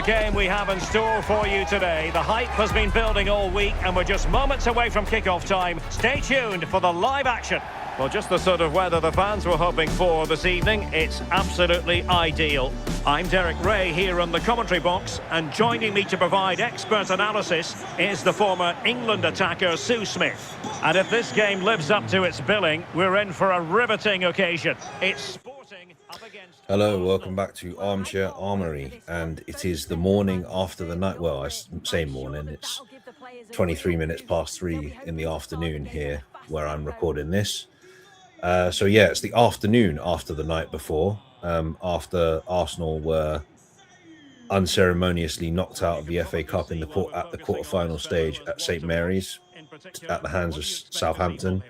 the game we have in store for you today. The hype has been building all week and we're just moments away from kick-off time. Stay tuned for the live action. Well, just the sort of weather the fans were hoping for this evening. It's absolutely ideal. I'm Derek Ray here in the commentary box, and joining me to provide expert analysis is the former England attacker Sue Smith. And if this game lives up to its billing, we're in for a riveting occasion. It's Sporting up against... Hello, welcome back to Armchair Armory, and it is the morning after the night. Well, I say morning, it's 23 minutes past 3 in the afternoon here where I'm recording this. So yeah, it's the afternoon after the night before, after Arsenal were unceremoniously knocked out of the FA Cup at the quarter-final stage at St Mary's at the hands of Southampton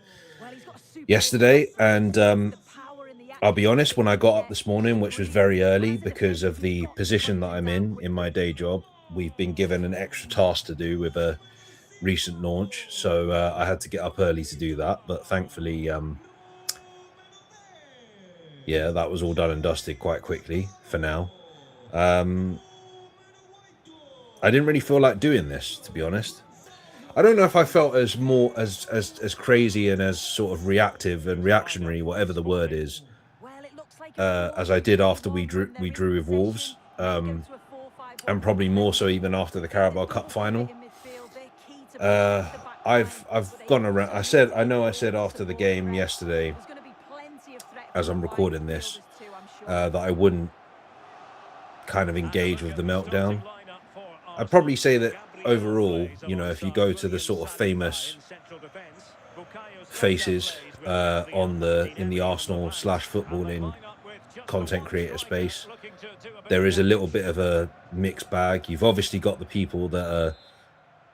yesterday. And I'll be honest, when I got up this morning, which was very early because of the position that I'm in my day job, we've been given an extra task to do with a recent launch. So I had to get up early to do that. But thankfully, yeah, that was all done and dusted quite quickly for now. I didn't really feel like doing this, to be honest. I don't know if I felt as crazy and as sort of reactive and reactionary, whatever the word is, as I did after we drew with Wolves, and probably more so even after the Carabao Cup final. I've gone around. I said after the game yesterday, as I'm recording this, that I wouldn't kind of engage with the meltdown. I'd probably say that overall, you know, if you go to the sort of famous faces in the Arsenal/footballing content creator space, there is a little bit of a mixed bag. You've obviously got the people that are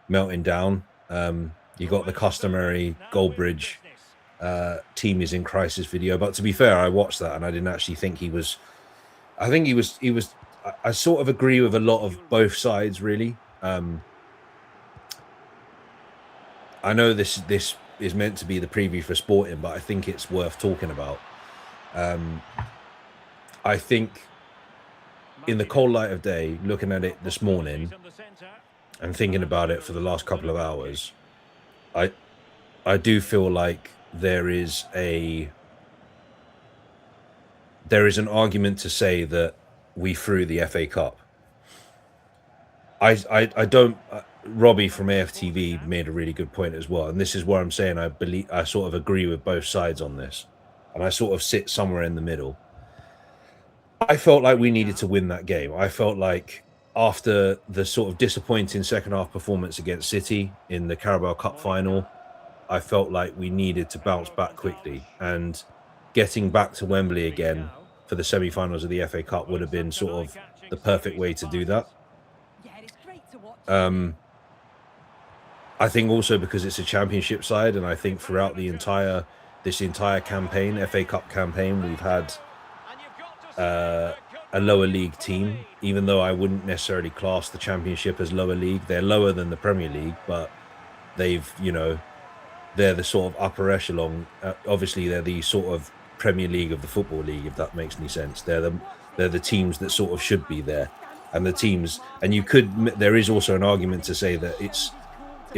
melting down. You got the customary Goldbridge team is in crisis video, but to be fair, I watched that and I didn't actually think he was. I think he was. I sort of agree with a lot of both sides, really. I know this is meant to be the preview for Sporting, but I think it's worth talking about. I think in the cold light of day, looking at it this morning and thinking about it for the last couple of hours, I do feel like there is an argument to say that we threw the FA Cup. I don't. Robbie from AFTV made a really good point as well, and this is where I'm saying I sort of agree with both sides on this, and I sort of sit somewhere in the middle. I felt like we needed to win that game. I felt like after the sort of disappointing second half performance against City in the Carabao Cup final, I felt like we needed to bounce back quickly, and getting back to Wembley again for the semi-finals of the FA Cup would have been sort of the perfect way to do that. I think also because it's a championship side, and I think throughout this entire campaign, FA Cup campaign, we've had a lower league team, even though I wouldn't necessarily class the championship as lower league. They're lower than the Premier League, but they've, you know, they're the sort of upper echelon. Obviously, they're the sort of Premier League of the Football League, if that makes any sense. They're the teams that sort of should be there, and the teams. And there is also an argument to say that it's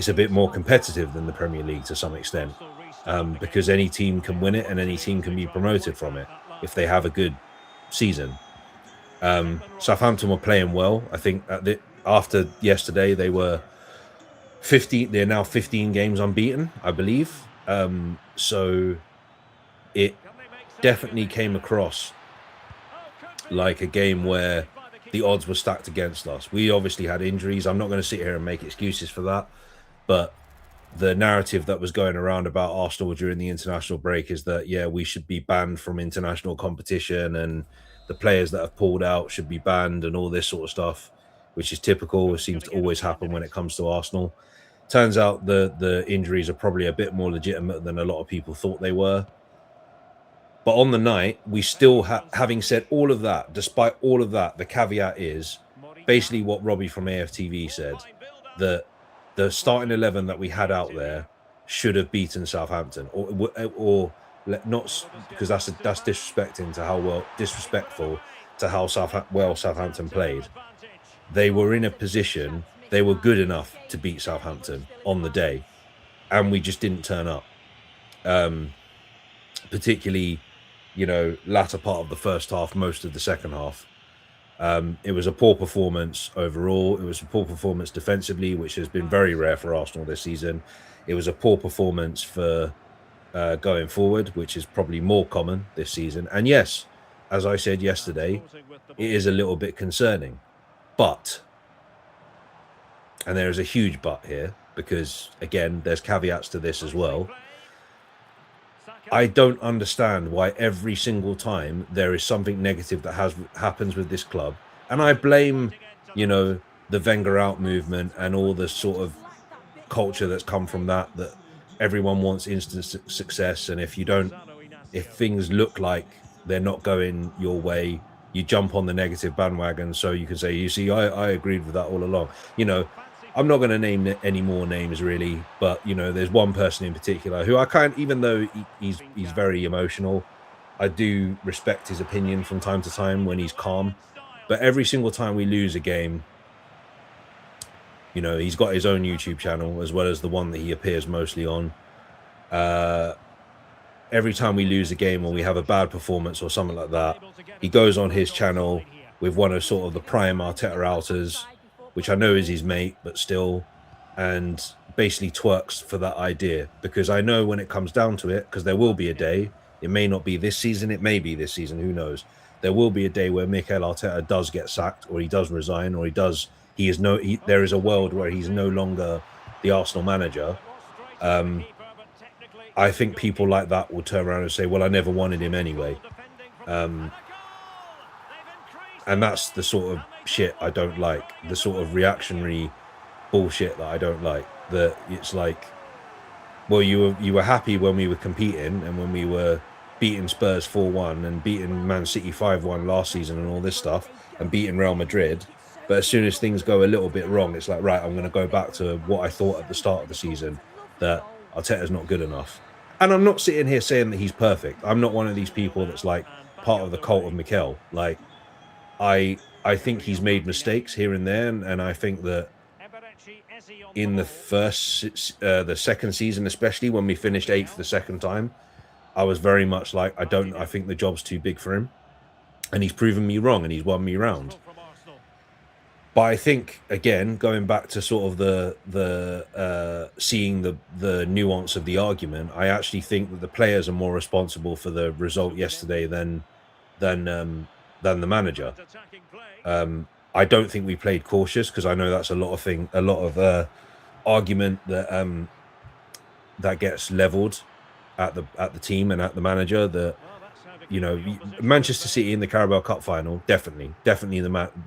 a bit more competitive than the Premier League to some extent, because any team can win it and any team can be promoted from it if they have a good season. Southampton were playing well. I think after yesterday they were 15. They're now 15 games unbeaten, I believe. So it definitely came across like a game where the odds were stacked against us. We obviously had injuries. I'm not going to sit here and make excuses for that, but the narrative that was going around about Arsenal during the international break is that, yeah, we should be banned from international competition and the players that have pulled out should be banned and all this sort of stuff, which is typical. It seems to always happen when it comes to Arsenal. Turns out the injuries are probably a bit more legitimate than a lot of people thought they were. But on the night, we still, having said all of that, despite all of that, the caveat is basically what Robbie from AFTV said, that the starting 11 that we had out there should have beaten Southampton, or not, because that's disrespectful to how well Southampton played. they were in a position, they were good enough to beat Southampton on the day, and we just didn't turn up. Particularly, latter part of the first half, most of the second half. It was a poor performance overall. It was a poor performance defensively, which has been very rare for Arsenal this season. It was a poor performance for going forward, which is probably more common this season. And yes, as I said yesterday, it is a little bit concerning. But, and there is a huge but here, because again, there's caveats to this as well. I don't understand why every single time there is something negative that happens with this club, and I blame, the Wenger out movement and all the sort of culture that's come from that everyone wants instant success, and if things look like they're not going your way, you jump on the negative bandwagon so you can say, you see, I agreed with that all along. I'm not going to name any more names really, but there's one person in particular who I can't, even though he's very emotional, I do respect his opinion from time to time when he's calm. But every single time we lose a game, he's got his own YouTube channel as well as the one that he appears mostly on. Every time we lose a game or we have a bad performance or something like that, he goes on his channel with one of sort of the prime Arteta outers, which I know is his mate, but still, and basically twerks for that idea. Because I know when it comes down to it, because there will be a day, it may not be this season, it may be this season, who knows? There will be a day where Mikel Arteta does get sacked, or he does resign, or there is a world where he's no longer the Arsenal manager. I think people like that will turn around and say, well, I never wanted him anyway. And that's the sort of shit I don't like, the sort of reactionary bullshit that I don't like. That it's like, well, you were happy when we were competing and when we were beating Spurs 4-1 and beating Man City 5-1 last season and all this stuff and beating Real Madrid. But as soon as things go a little bit wrong, it's like, right, I'm going to go back to what I thought at the start of the season, that Arteta's not good enough. And I'm not sitting here saying that he's perfect. I'm not one of these people that's like part of the cult of Mikel. Like, I think he's made mistakes here and there, and I think that in the second season, especially when we finished 8th the second time, I was very much like, I think the job's too big for him, and he's proven me wrong and he's won me round. But I think, again, going back to sort of the seeing the nuance of the argument, I actually think that the players are more responsible for the result yesterday than the manager. I don't think we played cautious, because I know that's a lot of argument that gets leveled at the team and at the manager. That Manchester City in the Carabao Cup final, definitely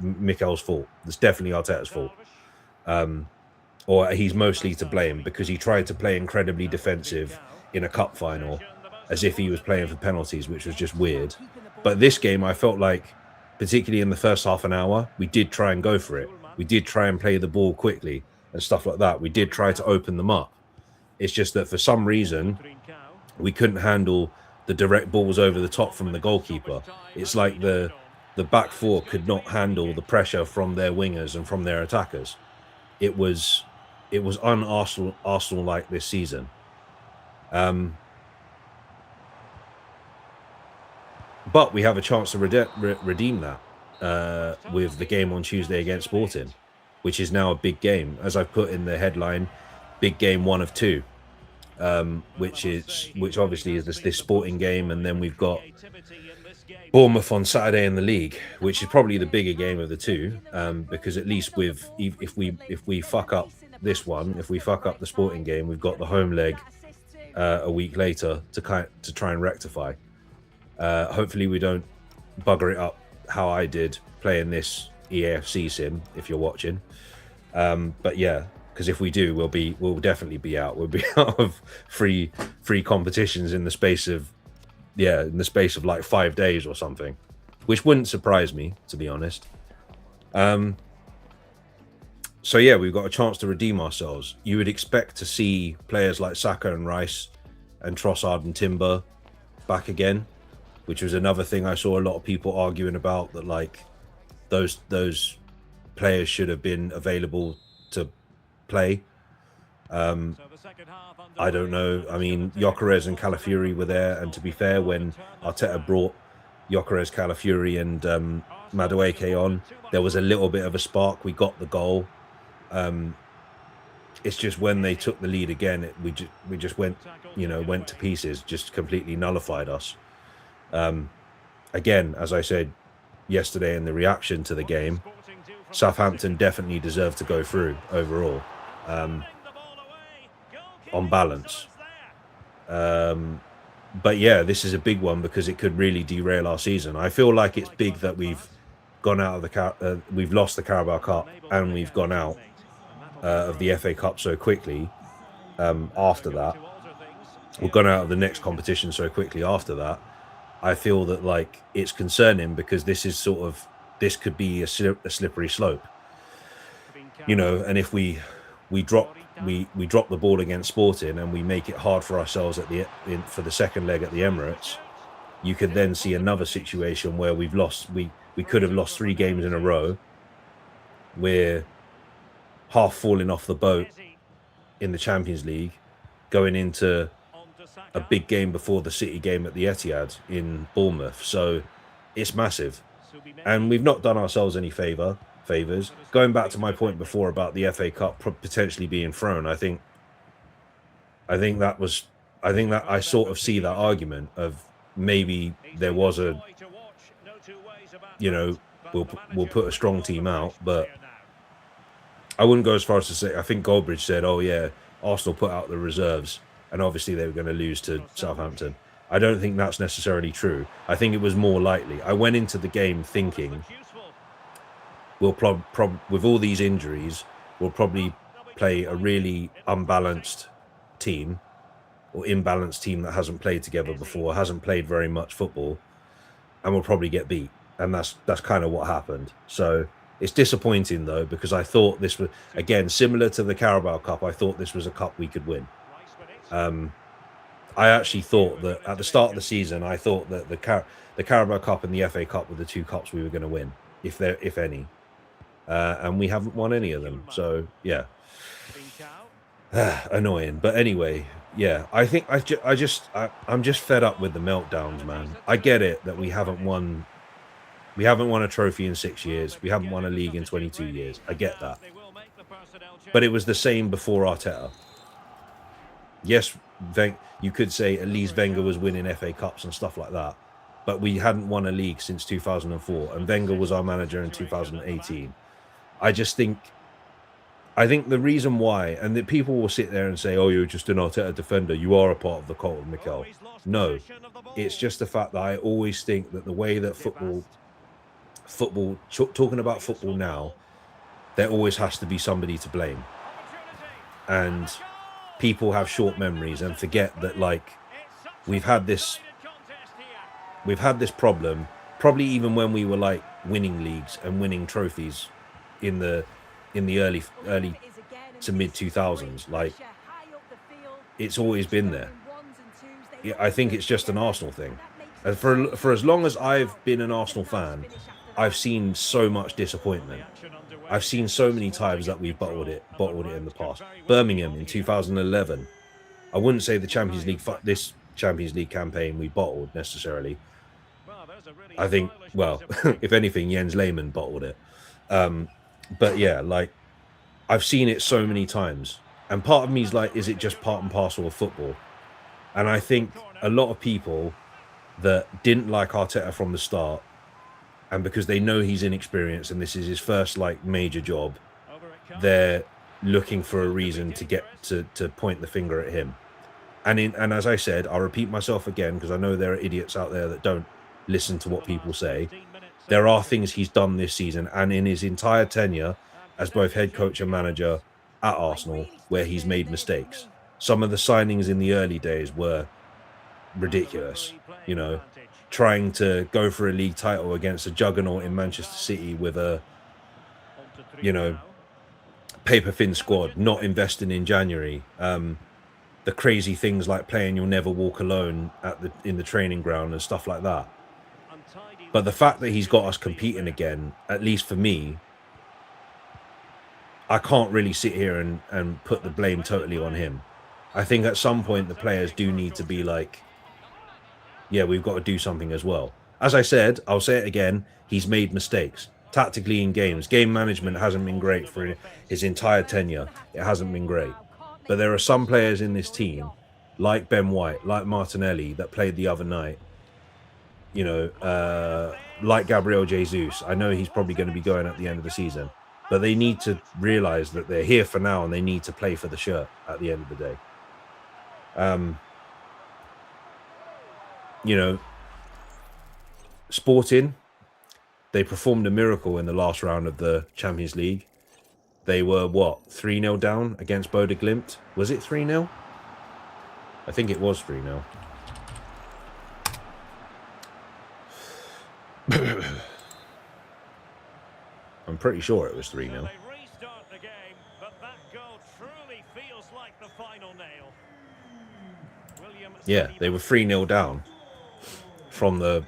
Mikel's fault. It's definitely Arteta's fault, or he's mostly to blame, because he tried to play incredibly defensive in a cup final as if he was playing for penalties, which was just weird. But this game, I felt like, particularly in the first half an hour, we did try and go for it. We did try and play the ball quickly and stuff like that. We did try to open them up. It's just that for some reason, we couldn't handle the direct balls over the top from the goalkeeper. It's like the back four could not handle the pressure from their wingers and from their attackers. It was un-Arsenal like this season. But we have a chance to redeem that with the game on Tuesday against Sporting, which is now a big game. As I've put in the headline, big game 1 of 2, which obviously is this Sporting game, and then we've got Bournemouth on Saturday in the league, which is probably the bigger game of the two, because at least if we fuck up this one, if we fuck up the Sporting game, we've got the home leg a week later to try and rectify. Hopefully we don't bugger it up how I did playing this EAFC sim, if you're watching. But yeah, because if we do, we'll definitely be out. We'll be out of free competitions in the space of like 5 days or something, which wouldn't surprise me, to be honest. So yeah, we've got a chance to redeem ourselves. You would expect to see players like Saka and Rice and Trossard and Timber back again, which was another thing I saw a lot of people arguing about, that like those players should have been available to play. I don't know. I mean, Gyökeres and Calafiori were there, and to be fair, when Arteta brought Gyökeres, Calafiori, and Madueke on, there was a little bit of a spark. We got the goal. It's just when they took the lead again, we just went to pieces, just completely nullified us. Again, as I said yesterday in the reaction to the game, Southampton definitely deserved to go through overall, on balance. But yeah, this is a big one because it could really derail our season. I feel like it's big that we've gone out of we've lost the Carabao Cup and we've gone out of the FA Cup so quickly. After that, we've gone out of the next competition so quickly. After that, I feel that like it's concerning because this could be a slippery slope, and if we drop the ball against Sporting and we make it hard for ourselves for the second leg at the Emirates, you could then see another situation where we could have lost 3 games in a row. We're half falling off the boat in the Champions League, going into a big game before the City game at the Etihad in Bournemouth. So it's massive, and we've not done ourselves any favors. Going back to my point before about the FA Cup potentially being thrown, I think that I sort of see that argument of maybe there was we'll put a strong team out, but I wouldn't go as far as to say, I think Goldbridge said, oh yeah, Arsenal put out the reserves and obviously they were going to lose to Southampton. I don't think that's necessarily true. I think it was more likely. I went into the game thinking we'll with all these injuries, we'll probably play a really unbalanced team or imbalanced team that hasn't played together before, hasn't played very much football, and we'll probably get beat. And that's kind of what happened. So it's disappointing though, because I thought this was, again, similar to the Carabao Cup, I thought this was a cup we could win. I actually thought that at the start of the season, I thought that the Carabao Cup and the FA Cup were the 2 cups we were going to win, if any. And we haven't won any of them. So yeah, annoying. But anyway, yeah, I think I'm just fed up with the meltdowns, man. I get it that we haven't won a trophy in 6 years. We haven't won a league in 22 years. I get that. But it was the same before Arteta. Yes, you could say at least Wenger was winning FA Cups and stuff like that. But we hadn't won a league since 2004. And Wenger was our manager in 2018. I think the reason why, and that people will sit there and say, oh, you're just an Arteta defender. You are a part of the cult of Mikel. No, it's just the fact that I always think that the way that talking about football now, there always has to be somebody to blame. And people have short memories and forget that, like, we've had this problem, probably even when we were like winning leagues and winning trophies in the early to mid 2000s. Like, it's always been there. Yeah, I think it's just an Arsenal thing. And for as long as I've been an Arsenal fan, I've seen so much disappointment. I've seen so many times that we've bottled it in the past. Birmingham in 2011. I wouldn't say this Champions League campaign we bottled necessarily. I think, well, if anything, Jens Lehmann bottled it. But yeah, like, I've seen it so many times. And part of me is like, is it just part and parcel of football? And I think a lot of people that didn't like Arteta from the start, and because they know he's inexperienced and this is his first like major job, they're looking for a reason to get to point the finger at him. And as I said, I'll repeat myself again because I know there are idiots out there that don't listen to what people say. There are things he's done this season and in his entire tenure as both head coach and manager at Arsenal where he's made mistakes. Some of the signings in the early days were ridiculous, trying to go for a league title against a juggernaut in Manchester City with a, paper-thin squad, not investing in January. The crazy things like playing You'll Never Walk Alone in the training ground and stuff like that. But the fact that he's got us competing again, at least for me, I can't really sit here and put the blame totally on him. I think at some point the players do need to be like, yeah, we've got to do something as well. As I said, I'll say it again, he's made mistakes tactically in games. Game management hasn't been great for his entire tenure. It hasn't been great. But there are some players in this team, like Ben White, like Martinelli, that played the other night, like Gabriel Jesus. I know he's probably going to be going at the end of the season, but they need to realize that they're here for now and they need to play for the shirt at the end of the day. Sporting, they performed a miracle in the last round of the Champions League. They were, 3-0 down against Bodø Glimt? Was it 3-0? I think it was 3-0. I'm pretty sure it was 3-0. Yeah, they were 3-0 down from the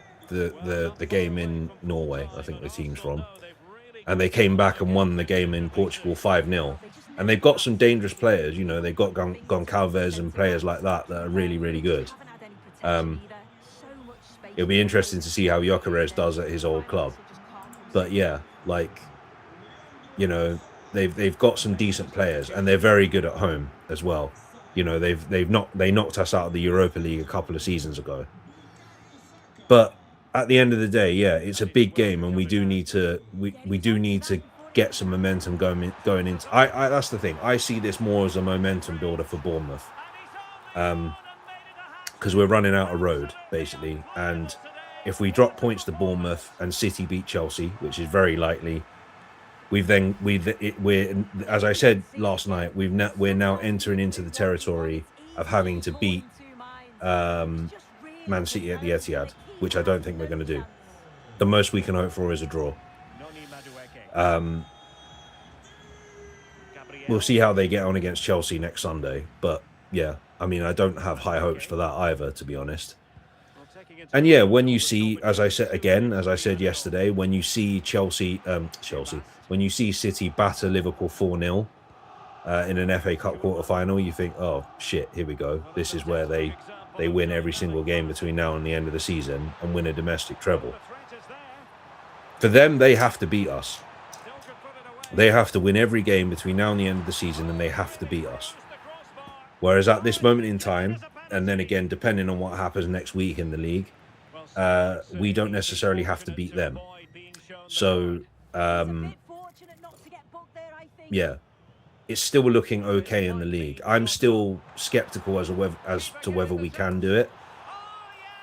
game in Norway, I think the team's from. And they came back and won the game in Portugal 5-0. And they've got some dangerous players, they've got Goncalves and players like that are really, really good. It'll be interesting to see how Gyökeres does at his old club. But yeah, they've got some decent players and they're very good at home as well. They knocked us out of the Europa League a couple of seasons ago. But at the end of the day, yeah, it's a big game, and we do need to get some momentum going into. That's the thing. I see this more as a momentum builder for Bournemouth, because we're running out of road basically, and if we drop points to Bournemouth and City beat Chelsea, which is very likely, we're as I said last night, we're now entering into the territory of having to beat Man City at the Etihad, which I don't think we're going to do. The most we can hope for is a draw. We'll see how they get on against Chelsea next Sunday. But yeah, I mean, I don't have high hopes for that either, to be honest. And yeah, when you see, as I said yesterday, when you see when you see City batter Liverpool 4-0 in an FA Cup quarter-final, you think, oh shit, here we go. This is where they win every single game between now and the end of the season and win a domestic treble. For them, they have to beat us. They have to win every game between now and the end of the season, and they have to beat us. Whereas at this moment in time, and then again, depending on what happens next week in the league, we don't necessarily have to beat them. So, yeah, it's still looking okay in the league. I'm still skeptical as to whether we can do it.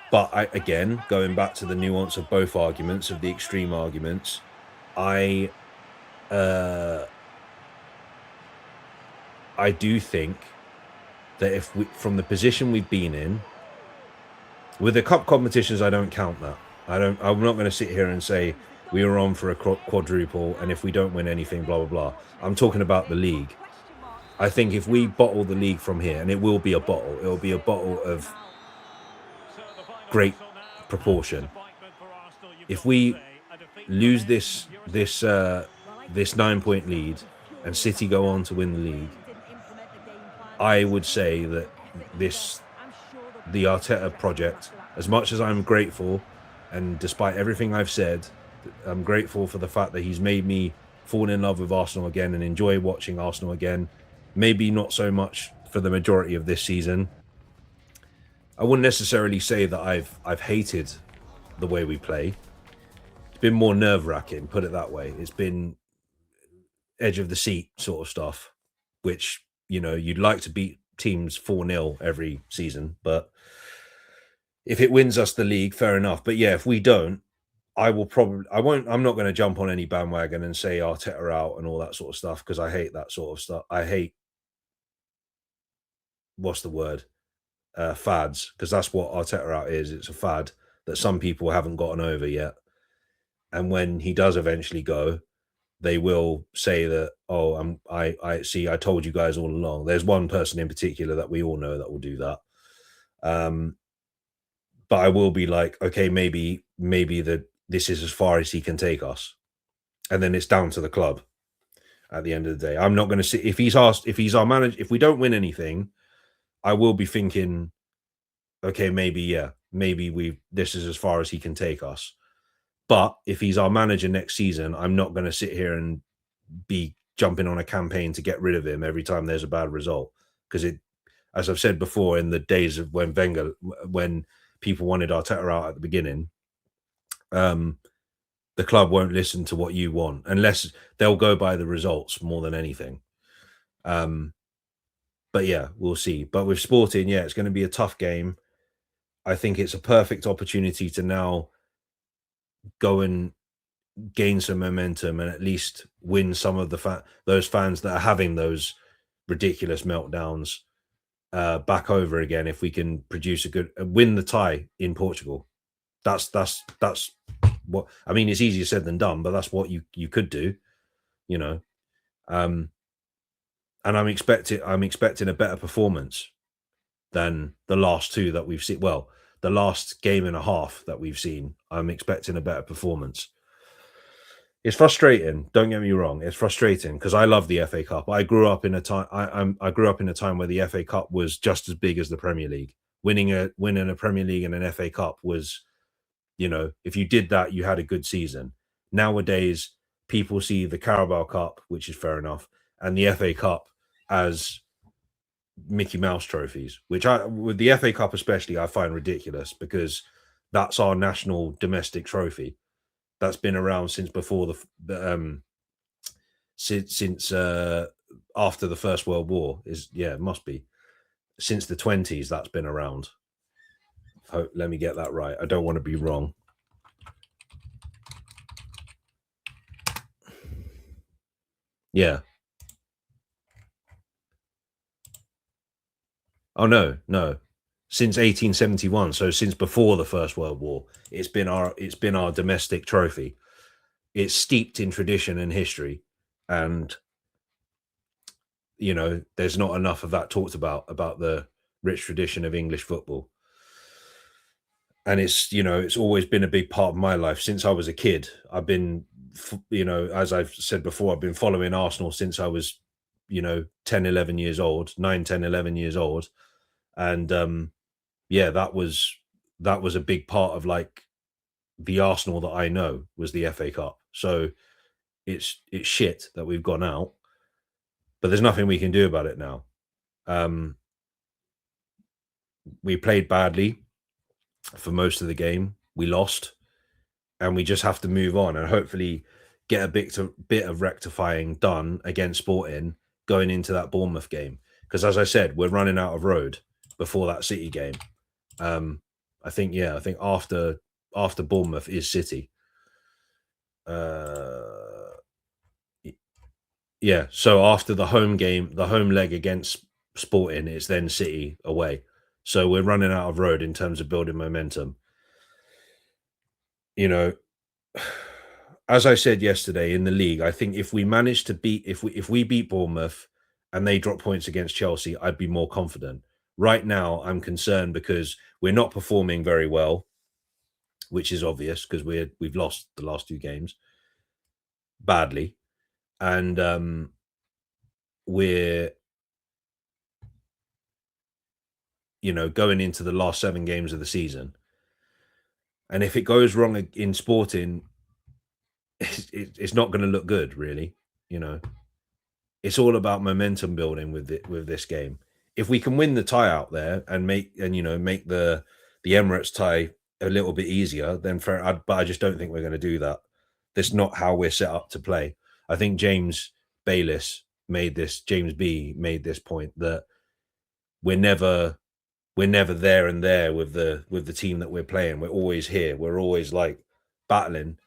But again, going back to the nuance of both arguments, of the extreme arguments, I do think that if from the position we've been in, with the cup competitions, I don't count that. I'm not going to sit here and say we were on for a quadruple, and if we don't win anything, blah, blah, blah. I'm talking about the league. I think if we bottle the league from here, and it will be a bottle, it'll be a bottle of great proportion. If we lose this 9-point lead and City go on to win the league, I would say that the Arteta project, as much as I'm grateful, and despite everything I've said, I'm grateful for the fact that he's made me fall in love with Arsenal again and enjoy watching Arsenal again. Maybe not so much for the majority of this season. I wouldn't necessarily say that I've hated the way we play. It's been more nerve-wracking, put it that way. It's been edge of the seat sort of stuff, which, you'd like to beat teams 4-0 every season, but if it wins us the league, fair enough. But yeah, if we don't, I'm not going to jump on any bandwagon and say Arteta out and all that sort of stuff, because I hate that sort of stuff. I hate, what's the word? Fads, because that's what Arteta out is. It's a fad that some people haven't gotten over yet. And when he does eventually go, they will say that, oh, I see, I told you guys all along. There's one person in particular that we all know that will do that. But I will be like, okay, maybe this is as far as he can take us. And then it's down to the club. At the end of the day, I'm not going to see if he's asked if he's our manager. If we don't win anything, I will be thinking, okay, maybe this is as far as he can take us. But if he's our manager next season, I'm not going to sit here and be jumping on a campaign to get rid of him every time there's a bad result, because it, as I've said before, in the days of when people wanted Arteta out at the beginning, the club won't listen to what you want unless they'll go by the results more than anything. But yeah, we'll see. But with Sporting, yeah, it's going to be a tough game. I think it's a perfect opportunity to now go and gain some momentum and at least win some of those fans that are having those ridiculous meltdowns back over again. If we can produce a good win the tie in Portugal, that's what I mean. It's easier said than done, but that's what you could do, you know. And I'm expecting a better performance than the last two that we've seen. Well, the last game and a half that we've seen, I'm expecting a better performance. It's frustrating. Don't get me wrong. It's frustrating because I love the FA Cup. I grew up in a time. I grew up in a time where the FA Cup was just as big as the Premier League. Winning a Premier League and an FA Cup was, if you did that, you had a good season. Nowadays, people see the Carabao Cup, which is fair enough, and the FA Cup as Mickey Mouse trophies, which with the FA Cup especially, I find ridiculous because that's our national domestic trophy. That's been around since before since after the First World War. It must be since the 20s. That's been around. Let me get that right. I don't want to be wrong. Yeah. Oh no. Since 1871, so since before the First World War, it's been our domestic trophy. It's steeped in tradition and history, and there's not enough of that talked about the rich tradition of English football. And it's always been a big part of my life since I was a kid. I've been, as I've said before, I've been following Arsenal since I was 10 11 years old, 9 10 11 years old. And that was a big part of like the Arsenal that I know was the FA Cup. So it's shit that we've gone out, but there's nothing we can do about it now. We played badly for most of the game. We lost, and we just have to move on and hopefully get a bit of rectifying done against Sporting going into that Bournemouth game. Because as I said, we're running out of road before that City game. I think after Bournemouth is City. So after the home game, the home leg against Sporting, it's then City away. So we're running out of road in terms of building momentum. As I said yesterday in the league, I think if we manage to if we beat Bournemouth and they drop points against Chelsea, I'd be more confident. Right now, I'm concerned because we're not performing very well, which is obvious because we've lost the last two games badly, and we're going into the last 7 games of the season. And if it goes wrong in Sporting, it's not going to look good, really. It's all about momentum building with this game. If we can win the tie out there and make the Emirates tie a little bit easier, then fair. But I just don't think we're going to do that. That's not how we're set up to play. I think James B made this point that we're never there and there with the team that we're playing. We're always here. We're always like battling.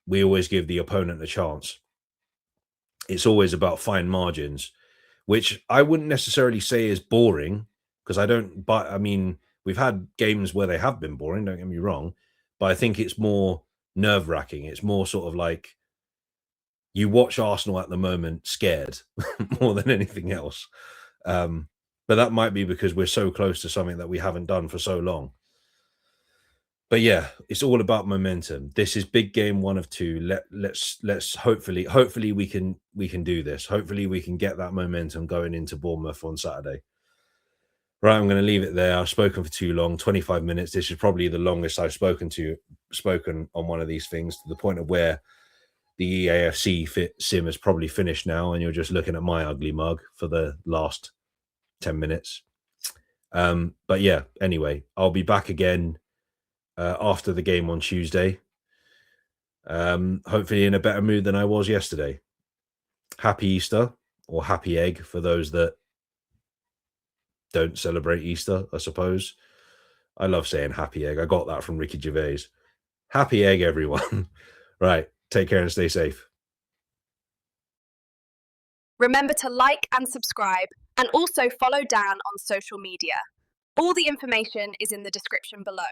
We always give the opponent a chance. It's always about fine margins, which I wouldn't necessarily say is boring because I mean, we've had games where they have been boring, don't get me wrong, but I think it's more nerve-wracking. It's more sort of like you watch Arsenal at the moment scared more than anything else. But that might be because we're so close to something that we haven't done for so long. But yeah, it's all about momentum. This is big game one of two. Let's hopefully we can do this. Hopefully we can get that momentum going into Bournemouth on Saturday. Right, I'm going to leave it there. I've spoken for too long, 25 minutes. This is probably the longest I've spoken on one of these things, to the point of where the EAFC sim has probably finished now, and you're just looking at my ugly mug for the last 10 minutes. But yeah, anyway, I'll be back again after the game on Tuesday. Hopefully in a better mood than I was yesterday. Happy Easter, or happy egg for those that don't celebrate Easter, I suppose. I love saying happy egg. I got that from Ricky Gervais. Happy egg, everyone. Right. Take care and stay safe. Remember to like and subscribe, and also follow Dan on social media. All the information is in the description below.